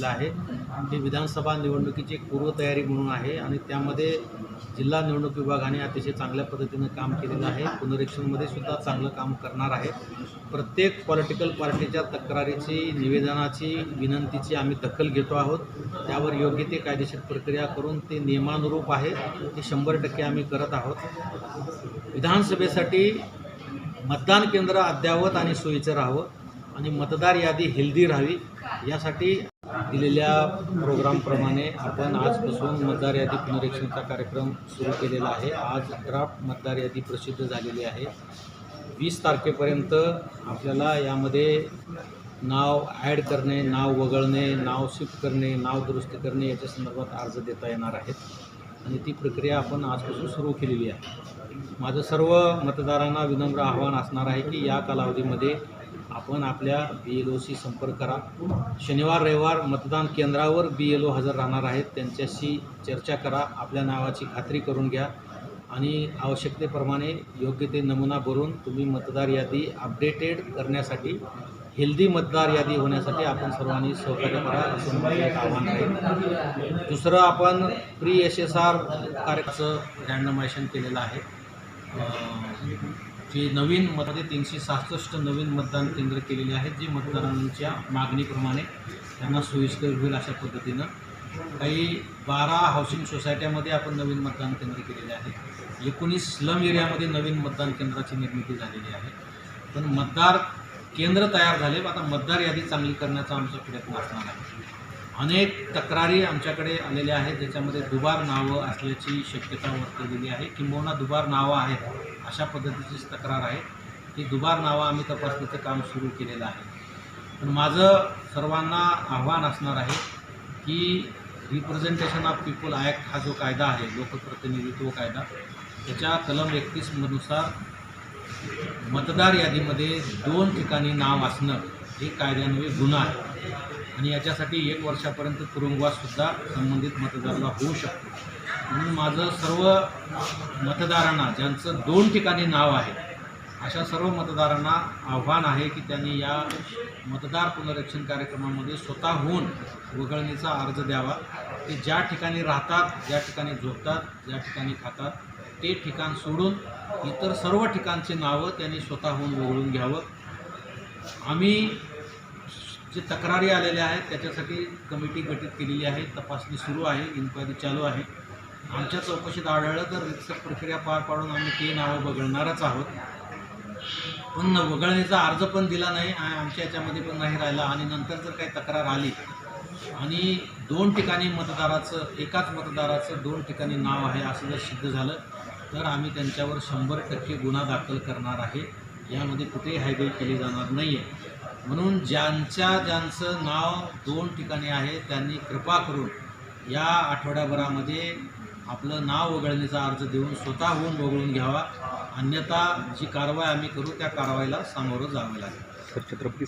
केलेलं आहे ते विधानसभा निवडणुकीची एक पूर्वतयारी म्हणून आहे आणि त्यामध्ये जिल्हा निवडणूक विभागाने अतिशय चांगल्या पद्धतीनं काम केलेलं आहे. पुनरीक्षणमध्ये सुद्धा चांगलं काम करणार आहे. प्रत्येक पॉलिटिकल पार्टीच्या तक्रारीची, निवेदनाची, विनंतीची आम्ही दखल घेतो आहोत. त्यावर योग्य ते कायदेशीर प्रक्रिया करून ते नियमानुरूप आहे ते 100% आम्ही करत आहोत. विधानसभेसाठी मतदान केंद्र अद्ययावत आणि सोयीचं राहावं आणि मतदार यादी हेल्दी राहावी यासाठी दिलेल्या प्रोग्रामप्रमाणे आपण आजपासून मतदार यादी पुनरीक्षणाचा कार्यक्रम सुरू केलेला आहे. आज ड्राफ्ट मतदार यादी प्रसिद्ध झालेली आहे. 20 तारखेपर्यंत आपल्याला यामध्ये नाव ॲड करणे, नाव वगळणे, नाव शिफ्ट करणे, नाव दुरुस्ती करणे याच्या संदर्भात अर्ज देता येणार आहेत आणि ती प्रक्रिया आपण आजपासून सुरू केलेली आहे. माझं सर्व मतदारांना विनम्र आव्हान असणार आहे की या कालावधीमध्ये आपण आपल्या BLOशी संपर्क करा. शनिवार रविवार मतदान केंद्रावर BLO हजर राहणार आहेत, त्यांच्याशी चर्चा करा, आपल्या नावाची खात्री करून घ्या आणि आवश्यकतेप्रमाणे योग्य ते नमुना भरून तुम्ही मतदार यादी अपडेटेड करण्यासाठी, हेल्दी मतदार यादी होण्यासाठी आपण सर्वांनी सहकार्य करा असं माझं एक आव्हान आहे. दुसरं, आपण प्री SSR कार्यक्रमाचं रँडमायझेशन केलेलं आहे. जी नवीन मध्ये 366 नवीन मतदान केंद्र केलेली आहेत जी मतदारांच्या मागणीप्रमाणे त्यांना सोयीस्कर होईल अशा पद्धतीनं. काही 12 हाऊसिंग सोसायट्यामध्ये आपण नवीन मतदान केंद्र केलेले आहेत. 19 स्लम एरियामध्ये नवीन मतदान केंद्राची निर्मिती झालेली आहे. पण मतदार केंद्र तयार झाले, आता मतदार यादी चांगली करण्याचा आमचा प्रयत्न असणार आहे. अनेक तक्रारी आमच्याकडे आलेल्या आहेत ज्याच्यामध्ये दुबार नावं असल्याची शक्यता वर्तवलेली आहे, किंबहुना दुबार नावं आहेत अशा पद्धतीचीच तक्रार आहे. ती दुबार नावं आम्ही तपासण्याचं काम सुरू केलेलं आहे. पण माझं सर्वांना आव्हान असणार आहे की रिप्रेझेंटेशन ऑफ पीपल ॲक्ट हा जो कायदा आहे, लोकप्रतिनिधित्व कायदा, त्याच्या कलम 31 नुसार मतदार यादीमध्ये 2 ठिकाणी नाव असणं हे कायद्यान्वये गुन्हा आहे आणि याच्यासाठी 1 वर्षापर्यंत तुरुंगवाससुद्धा संबंधित मतदाराला होऊ शकतो. म्हणून माझं सर्व मतदारांना ज्यांचं 2 ठिकाणी नाव आहे अशा सर्व मतदारांना आव्हान आहे की त्यांनी या मतदार पुनरीक्षण कार्यक्रमामध्ये स्वतःहून वगळणीचा अर्ज द्यावा. ते ज्या ठिकाणी राहतात, ज्या ठिकाणी झोपतात, ज्या ठिकाणी खातात ते ठिकाण सोडून इतर सर्व ठिकाणचे नावं त्यांनी स्वतःहून वगळून घ्यावं. आम्ही जे तक्रारी आलेल्या आहेत त्याच्यासाठी कमिटी गठीत केलेली आहे. तपासणी सुरू आहे, इन्क्वायरी चालू आहे. आमच्या चौकशीत आढळलं तर रितसर प्रक्रिया पार पाडून आम्ही ते नावं वगळणारच आहोत. पण वगळणीचा अर्ज पण दिला नाही, आमच्या याच्यामध्ये पण नाही राहिला आणि नंतर जर काही तक्रार आली आणि 2 ठिकाणी मतदाराचं, एकाच मतदाराचं 2 ठिकाणी नाव आहे असं जर सिद्ध झालं तर आम्ही त्यांच्यावर 100% गुन्हा दाखल करणार आहे. यामध्ये कुठेही हायगय केली जाणार नाही आहे. म्हणून ज्यांचं नाव 2 ठिकाणी आहे त्यांनी कृपा करून या आठवड्याभरामध्ये आपलं नाव वगळणीचा अर्ज देऊन स्वतःहून वगळून घ्यावा. अन्यथा जी कारवाई आम्ही करू त्या कारवाईला सामोरं जावं लागेल. छत्रपती